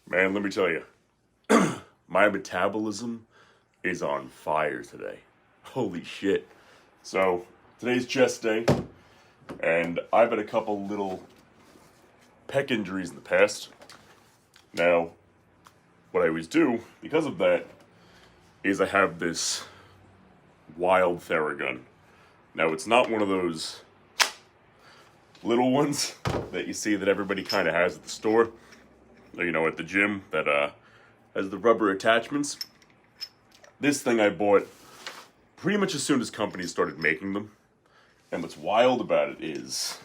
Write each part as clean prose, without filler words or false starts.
Man, let me tell you, my metabolism is on fire today. Holy shit. So, today's chest day, and I've had a couple little pec injuries in the past. Now, what I always do, because of that, is I have this wild Theragun. Now, it's not one of those little ones that you see that everybody kind of has at the store, you know, at the gym, that has the rubber attachments. This thing I bought pretty much as soon as companies started making them. And what's wild about it is,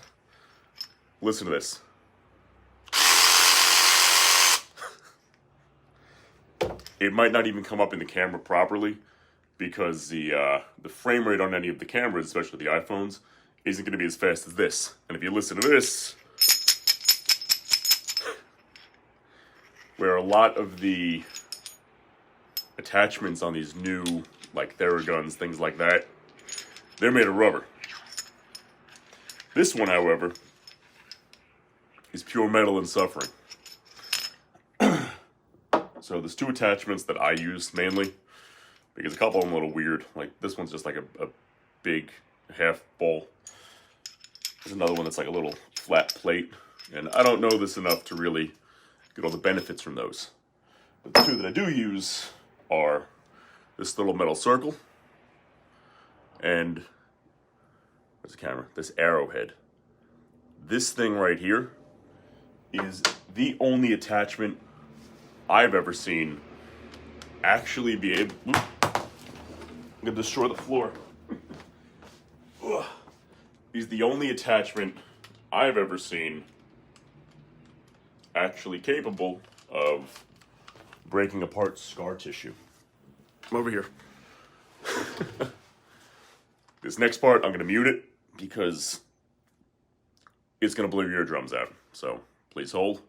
listen to this. It might not even come up in the camera properly because the frame rate on any of the cameras, especially the iPhones, isn't going to be as fast as this. And if you listen to this, where a lot of the attachments on these new, like Theraguns, things like that, they're made of rubber. This one, however, is pure metal and suffering. So there's two attachments that I use mainly, because a couple of them are a little weird. Like this one's just like a big half ball. There's another one that's like a little flat plate, and I don't know this enough to really get all the benefits from those. But the two that I do use are this little metal circle and, where's the camera? This arrowhead. This thing right here is the only attachment I've ever seen actually be able... I'm gonna destroy the floor. Is the only attachment I've ever seen actually capable of breaking apart scar tissue. I'm over here. This next part, I'm going to mute it because it's going to blow your eardrums out. So please hold.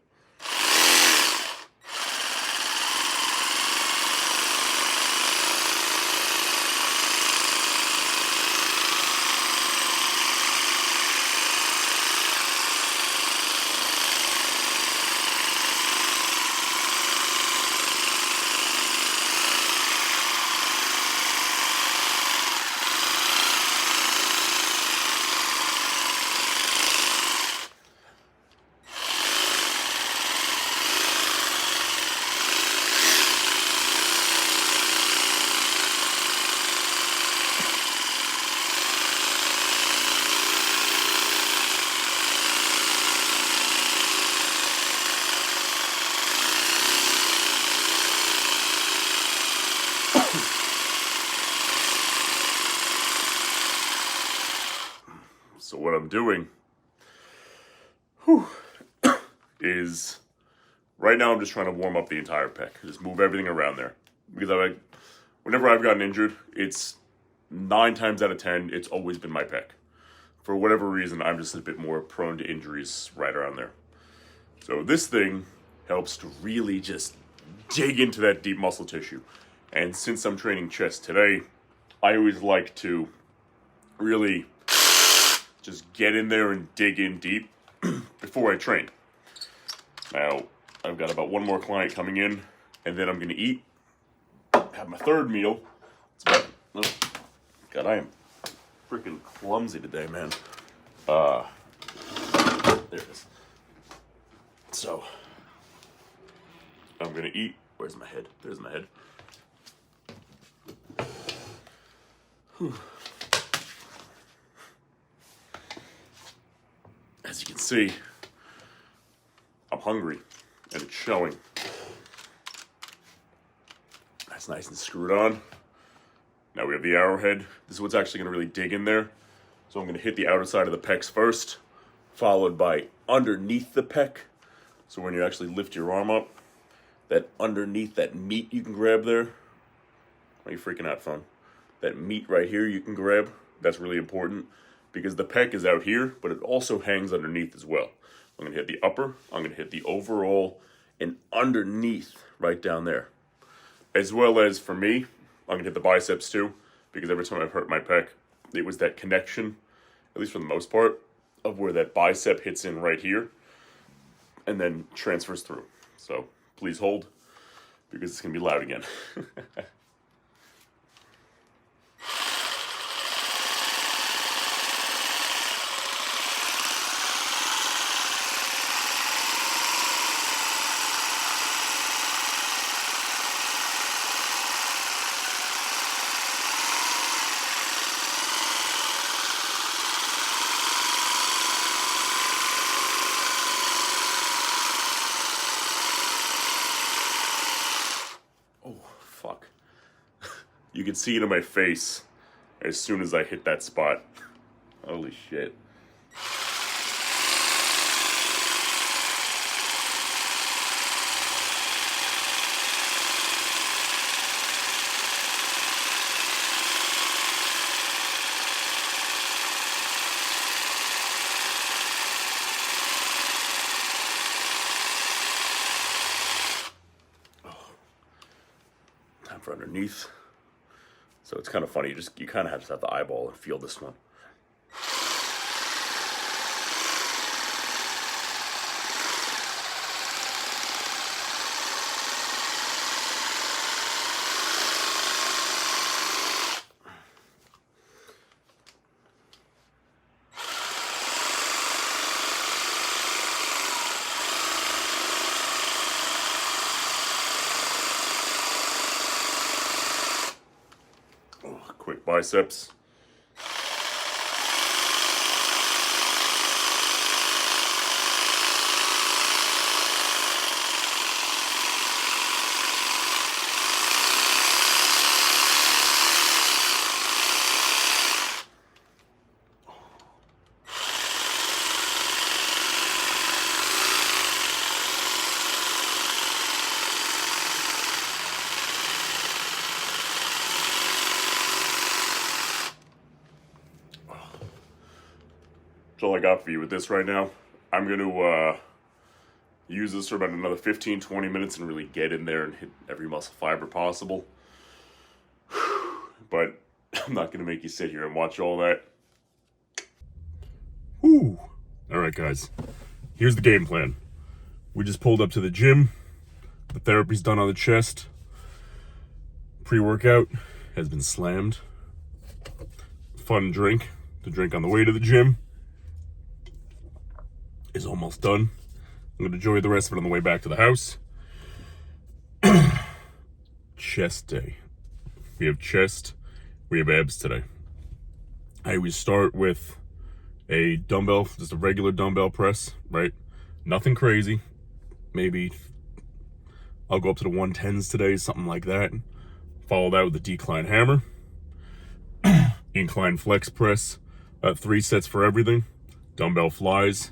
So what I'm doing is, right now I'm just trying to warm up the entire pec. Just move everything around there. Because whenever I've gotten injured, it's 9 times out of 10, it's always been my pec. For whatever reason, I'm just a bit more prone to injuries right around there. So this thing helps to really just dig into that deep muscle tissue. And since I'm training chest today, I always like to really just get in there and dig in deep before I train. Now, I've got about one more client coming in, and then I'm going to eat, have my third meal. It's about, oh, God, I am freaking clumsy today, man. There it is. So, I'm going to eat. Where's my head? There's my head. Whew. As you can see, I'm hungry, and it's showing. That's nice and screwed on. Now we have the arrowhead. This is what's actually going to really dig in there. So I'm going to hit the outer side of the pecs first, followed by underneath the pec. So when you actually lift your arm up, that underneath, that meat you can grab there. Why are you freaking out, phone? That meat right here you can grab. That's really important, because the pec is out here, but it also hangs underneath as well. I'm going to hit the upper, I'm going to hit the overall, and underneath right down there. As well as, for me, I'm going to hit the biceps too, because every time I've hurt my pec, it was that connection, at least for the most part, of where that bicep hits in right here, and then transfers through. So Please hold, because it's going to be loud again. Fuck. You can see it in my face as soon as I hit that spot. Holy shit. For underneath. So it's kind of funny, you kind of have to have the eyeball and feel this one. Quick biceps. That's all I got for you with this right now. I'm going to use this for about another 15-20 minutes and really get in there and hit every muscle fiber possible. But I'm not going to make you sit here and watch all that. Whew. Alright guys, here's the game plan. We just pulled up to the gym. The therapy's done on the chest. Pre-workout has been slammed. Fun drink to drink on the way to the gym is almost done. I'm going to enjoy the rest of it on the way back to the house. Chest day. We have chest, we have abs today. I always start with a dumbbell, just a regular dumbbell press, right? Nothing crazy. Maybe I'll go up to the 110s today, something like that. Follow that with a decline hammer. Incline flex press, 3 sets for everything. Dumbbell flies.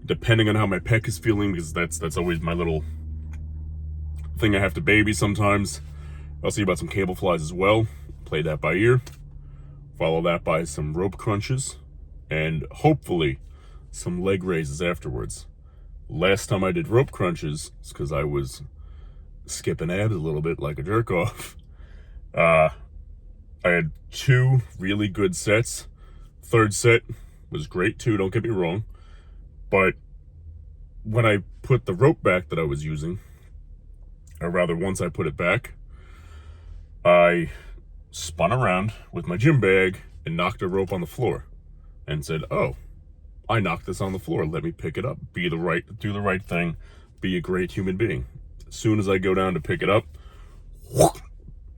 Depending on how my pec is feeling, because that's always my little thing I have to baby sometimes. I'll see about some cable flies as well. Play that by ear. Follow that by some rope crunches. And hopefully some leg raises afterwards. Last time I did rope crunches, it's because I was skipping abs a little bit like a jerk off. I had 2 really good sets. Third set was great too, don't get me wrong. But when I put the rope back that I was using, or rather once I put it back, I spun around with my gym bag and knocked a rope on the floor and said, oh, I knocked this on the floor. Let me pick it up. Do the right thing. Be a great human being. As soon as I go down to pick it up,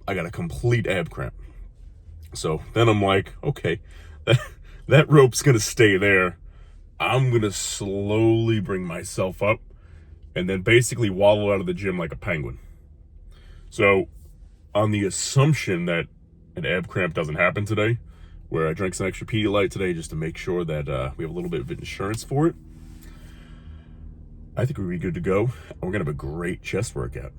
I got a complete ab cramp. So then I'm like, okay, that rope's going to stay there. I'm going to slowly bring myself up and then basically waddle out of the gym like a penguin. So on the assumption that an ab cramp doesn't happen today, where I drank some extra Pedialyte today just to make sure that we have a little bit of insurance for it, I think we'll be good to go. And we're going to have a great chest workout.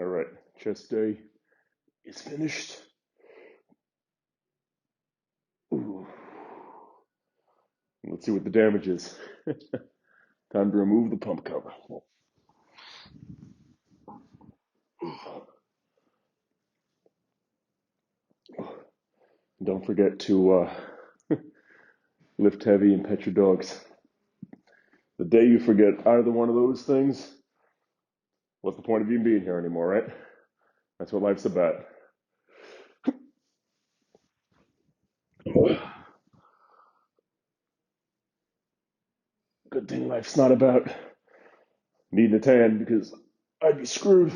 All right, chest day is finished. Ooh. Let's see what the damage is. Time to remove the pump cover. Don't forget to lift heavy and pet your dogs. The day you forget either one of those things, what's the point of even being here anymore, right? That's what life's about. Good thing life's not about needing a tan, because I'd be screwed.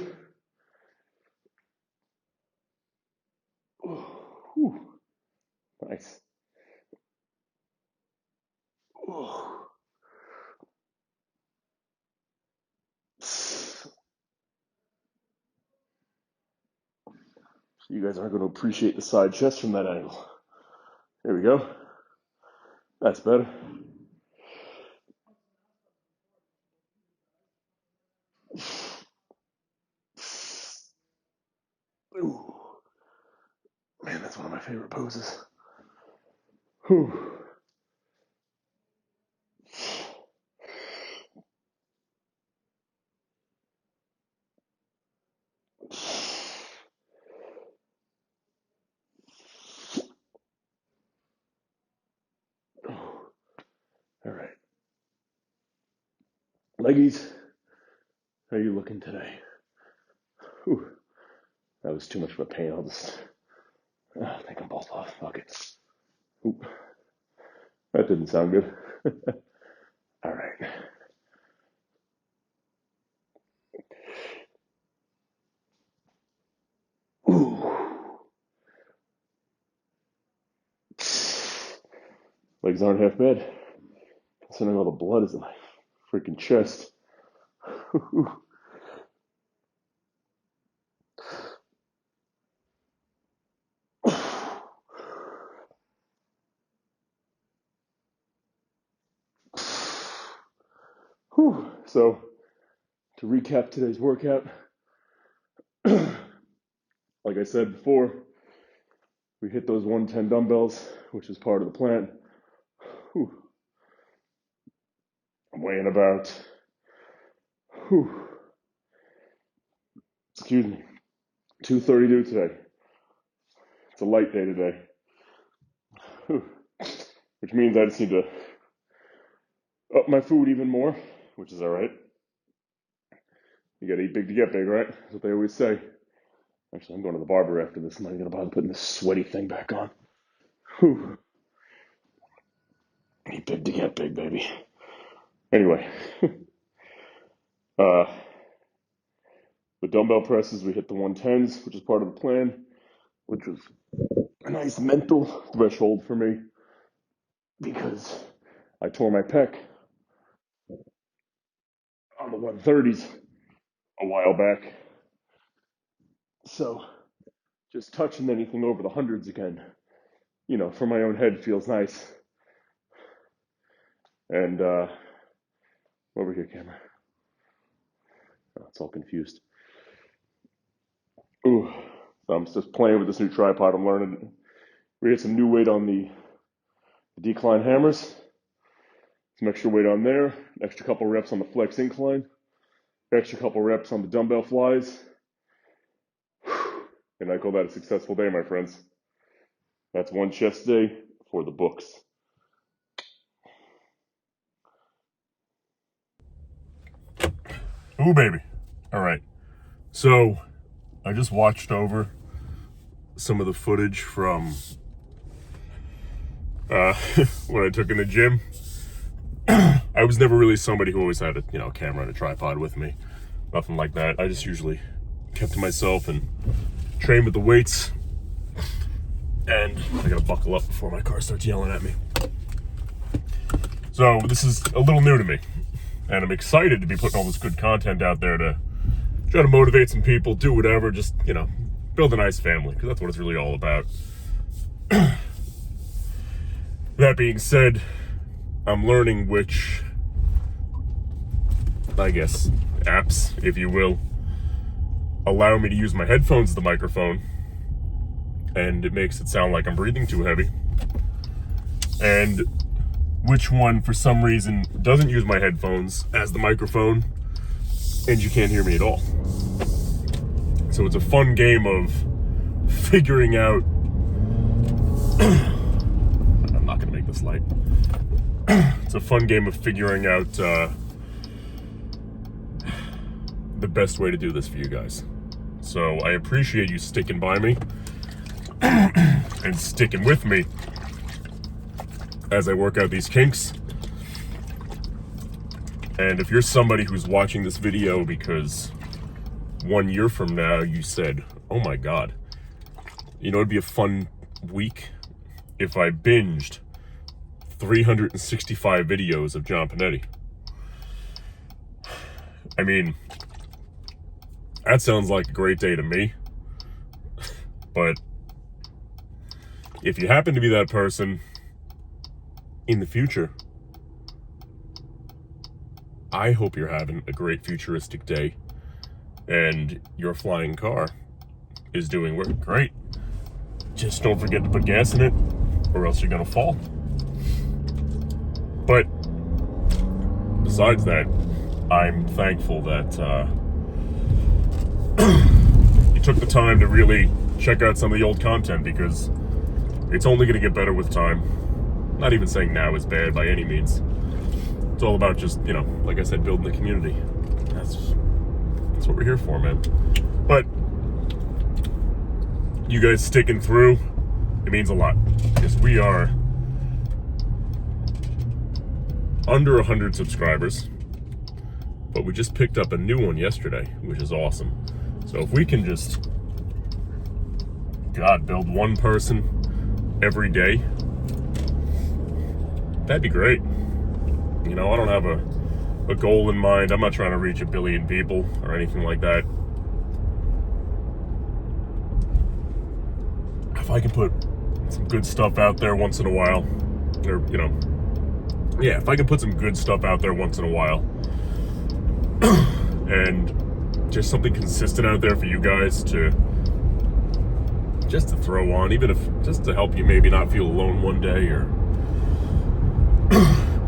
Whew. Nice. You guys aren't going to appreciate the side chest from that angle. There we go. That's better. Ooh. Man, that's one of my favorite poses. Whew. All right. Leggies, how are you looking today? Whew. That was too much of a pain. I'll just take them both off. Fuck it. Ooh. That didn't sound good. All right. Ooh. Legs aren't half bad, considering all the blood is in my freaking chest. Whew. So, to recap today's workout, like I said before, we hit those 110 dumbbells, which is part of the plan. Whew. I'm weighing about, excuse me, 232 today. It's a light day today, which means I just need to up my food even more, which is all right. You gotta eat big to get big, right? That's what they always say. Actually, I'm going to the barber after this. I'm not even gonna bother putting this sweaty thing back on. Whew. Eat big to get big, baby. Anyway, the dumbbell presses, we hit the 110s, which is part of the plan, which was a nice mental threshold for me because I tore my pec on the 130s a while back. So just touching anything over the hundreds again, you know, for my own head feels nice. And over here, camera. Oh, it's all confused. Ooh, so I'm just playing with this new tripod. I'm learning. We had some new weight on the decline hammers, some extra weight on there, extra couple reps on the flex incline, extra couple reps on the dumbbell flies. And I call that a successful day, my friends. That's one chest day for the books. Ooh, baby. All right. So I just watched over some of the footage from when I took in the gym. I was never really somebody who always had a camera and a tripod with me. Nothing like that. I just usually kept to myself and trained with the weights. And I gotta buckle up before my car starts yelling at me. So this is a little new to me. And I'm excited to be putting all this good content out there to try to motivate some people, do whatever, just, build a nice family, because that's what it's really all about. That being said, I'm learning which, I guess, apps, if you will, allow me to use my headphones as the microphone, and it makes it sound like I'm breathing too heavy, and which one for some reason doesn't use my headphones as the microphone and you can't hear me at all. So it's a fun game of figuring out I'm not gonna make this light. It's a fun game of figuring out the best way to do this for you guys. So I appreciate you sticking by me and sticking with me as I work out these kinks. And if you're somebody who's watching this video because 1 year from now you said, oh my God, you know, it'd be a fun week if I binged 365 videos of JohnPignetti. I mean, that sounds like a great day to me. But if you happen to be that person in the future, I hope you're having a great futuristic day and your flying car is doing work great. Just don't forget to put gas in it or else you're gonna fall. But besides that, I'm thankful that you took the time to really check out some of the old content, because it's only gonna get better with time. Not even saying now is bad by any means. It's all about just, you know, like I said, building the community. That's what we're here for, man. But you guys sticking through, it means a lot, because we are under 100 subscribers, but we just picked up a new one yesterday, which is awesome. So if we can just, God, build one person every day, that'd be great. You know, I don't have a goal in mind. I'm not trying to reach 1 billion people or anything like that. If I can put some good stuff out there once in a while, or, you know, yeah, if I can put some good stuff out there once in a while, and just something consistent out there for you guys to throw on, even if just to help you maybe not feel alone one day, or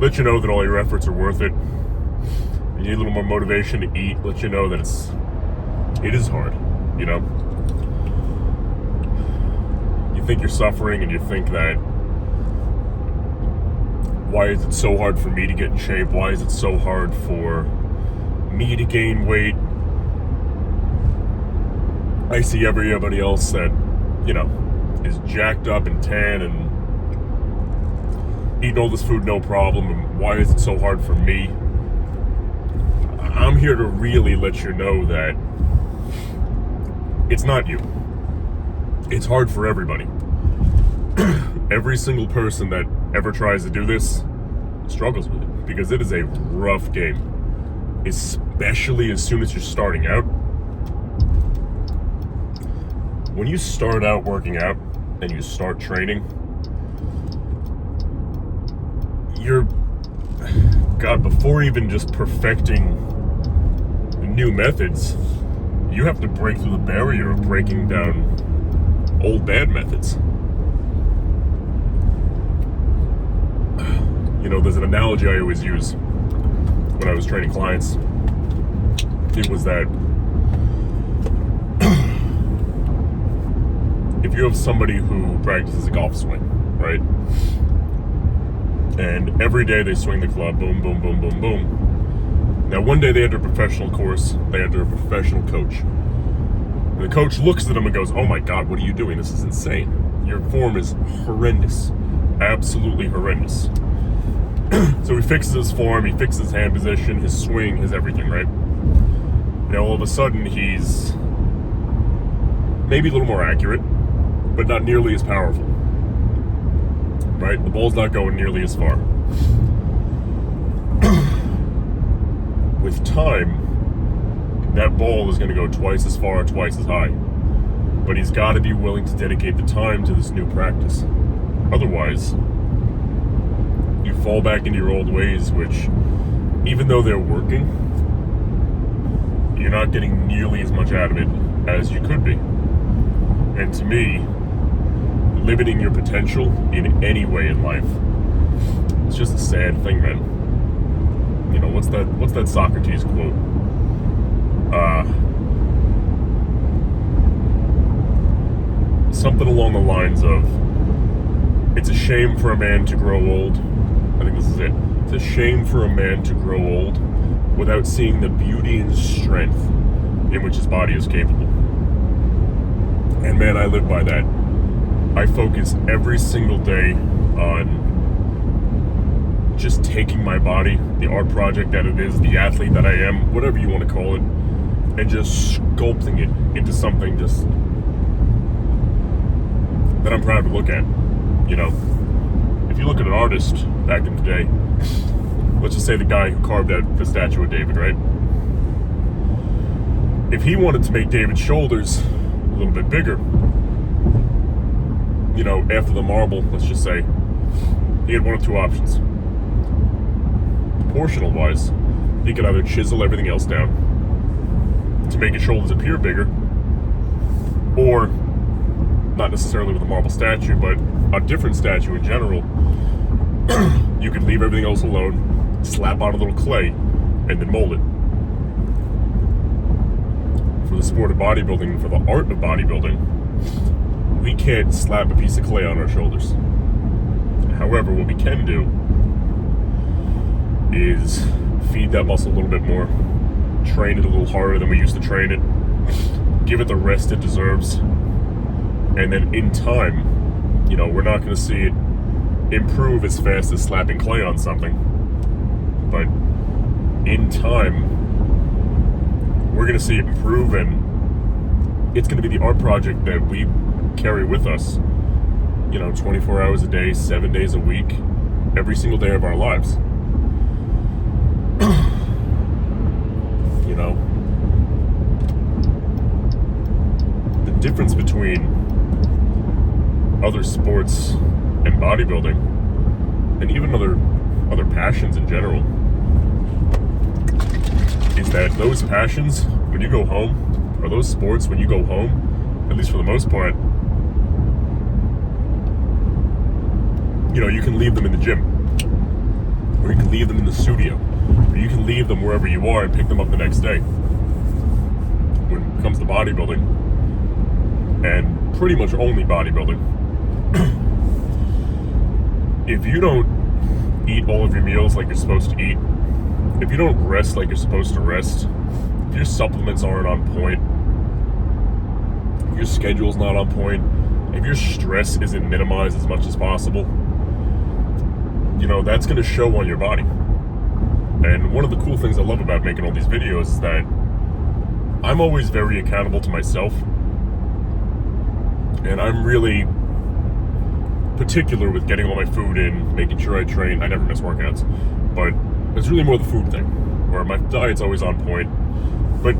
let you know that all your efforts are worth it. You need a little more motivation to eat, let you know that it is hard, you know. You think you're suffering and you think that, why is it so hard for me to get in shape? Why is it so hard for me to gain weight? I see everybody else that, you know, is jacked up and tan and eating all this food no problem, and why is it so hard for me? I'm here to really let you know that it's not you. It's hard for everybody. Every single person that ever tries to do this struggles with it, because it is a rough game, especially as soon as you're starting out. When you start out working out and you start training, before even just perfecting new methods, you have to break through the barrier of breaking down old bad methods. You know, there's an analogy I always use when I was training clients. It was that if you have somebody who practices a golf swing, right? And every day they swing the club, boom, boom, boom, boom, boom. Now, one day they enter a professional course, they enter a professional coach. And the coach looks at them and goes, oh my God, what are you doing? This is insane. Your form is horrendous. Absolutely horrendous. So he fixes his form, he fixes his hand position, his swing, his everything, right? Now, all of a sudden, he's maybe a little more accurate, but not nearly as powerful. Right? The ball's not going nearly as far. With time, that ball is going to go twice as far, twice as high. But he's got to be willing to dedicate the time to this new practice. Otherwise, you fall back into your old ways, which, even though they're working, you're not getting nearly as much out of it as you could be. And to me, limiting your potential in any way in life, it's just a sad thing, man. You know, what's that Socrates quote? Something along the lines of, it's a shame for a man to grow old. I think this is it. It's a shame for a man to grow old without seeing the beauty and strength in which his body is capable. And man, I live by that. I focus every single day on just taking my body, the art project that it is, the athlete that I am, whatever you want to call it, and just sculpting it into something just that I'm proud to look at. You know, if you look at an artist back in the day, let's just say the guy who carved out the statue of David, right? If he wanted to make David's shoulders a little bit bigger, you know, after the marble, let's just say, he had one of two options. Proportional wise, he could either chisel everything else down to make his shoulders appear bigger, or not necessarily with a marble statue, but a different statue in general, you could leave everything else alone, slap on a little clay, and then mold it. For the sport of bodybuilding, for the art of bodybuilding, we can't slap a piece of clay on our shoulders. However, what we can do is feed that muscle a little bit more, train it a little harder than we used to train it, give it the rest it deserves, and then in time, you know, we're not going to see it improve as fast as slapping clay on something, but in time, we're going to see it improve, and it's going to be the art project that we carry with us, you know, 24 hours a day, 7 days a week, every single day of our lives. You know, the difference between other sports and bodybuilding, and even other passions in general, is that those passions, when you go home, or those sports, when you go home, at least for the most part, you know, you can leave them in the gym, or you can leave them in the studio, or you can leave them wherever you are and pick them up the next day. When it comes to bodybuilding, and pretty much only bodybuilding, if you don't eat all of your meals like you're supposed to eat, if you don't rest like you're supposed to rest, if your supplements aren't on point, if your schedule's not on point, if your stress isn't minimized as much as possible, you know, that's going to show on your body. And one of the cool things I love about making all these videos is that I'm always very accountable to myself, and I'm really particular with getting all my food in, making sure I train. I never miss workouts, but it's really more the food thing, where my diet's always on point. But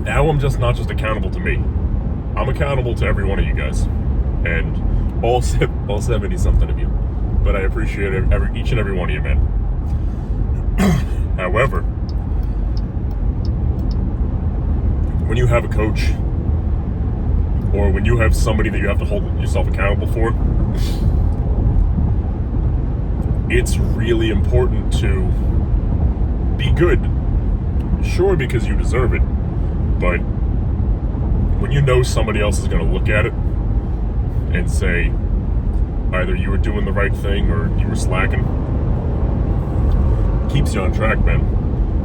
now I'm just not just accountable to me, I'm accountable to every one of you guys, and all 70 something of you. But I appreciate each and every one of you, man. However, when you have a coach, or when you have somebody that you have to hold yourself accountable for, it's really important to be good. Sure, because you deserve it, but when you know somebody else is going to look at it and say either you were doing the right thing or you were slacking, keeps you on track, man.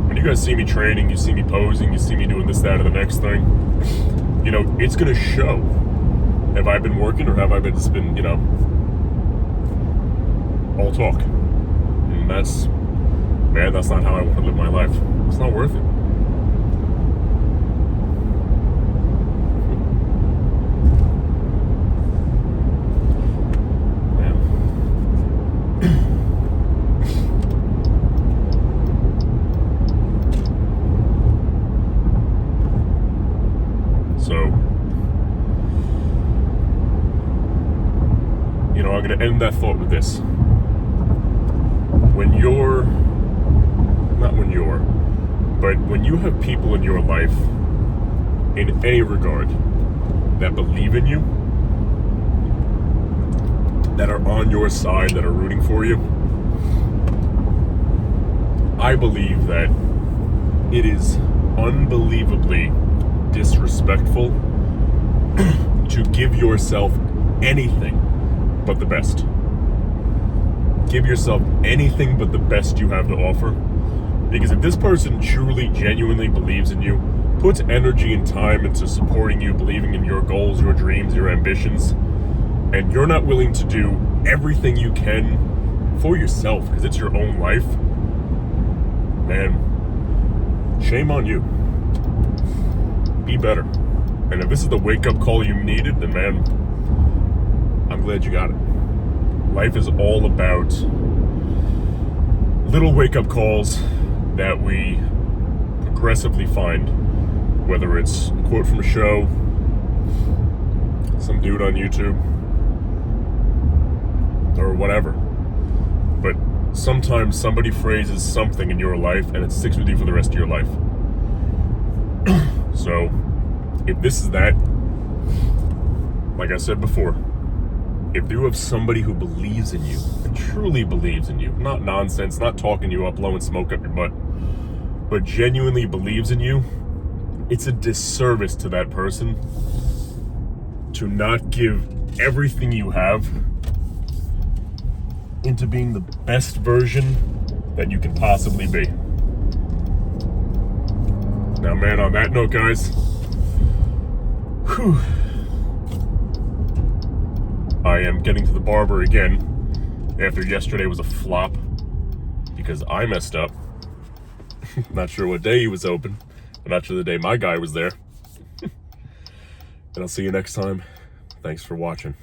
When you guys see me training, you see me posing, you see me doing this, that, or the next thing, you know, it's going to show. Have I been working, or have I just been, you know, all talk? And that's not how I want to live my life. It's not worth it. So, you know, I'm going to end that thought with this. When you have people in your life, in any regard that believe in you, that are on your side, that are rooting for you, I believe that it is unbelievably disrespectful to give yourself anything but the best. Give yourself anything but the best you have to offer. Because if this person truly, genuinely believes in you, puts energy and time into supporting you, believing in your goals, your dreams, your ambitions, and you're not willing to do everything you can for yourself because it's your own life, man, shame on you. Be better. And if this is the wake-up call you needed, then man, I'm glad you got it. Life is all about little wake-up calls that we progressively find, whether it's a quote from a show, some dude on YouTube, or whatever. But sometimes somebody phrases something in your life and it sticks with you for the rest of your life. So, if this is that, like I said before, if you have somebody who believes in you, and truly believes in you, not nonsense, not talking you up, blowing smoke up your butt, but genuinely believes in you, it's a disservice to that person to not give everything you have into being the best version that you can possibly be. Now, man, on that note, guys, I am getting to the barber again after yesterday was a flop because I messed up. Not sure what day he was open. I'm not sure the day my guy was there. And I'll see you next time. Thanks for watching.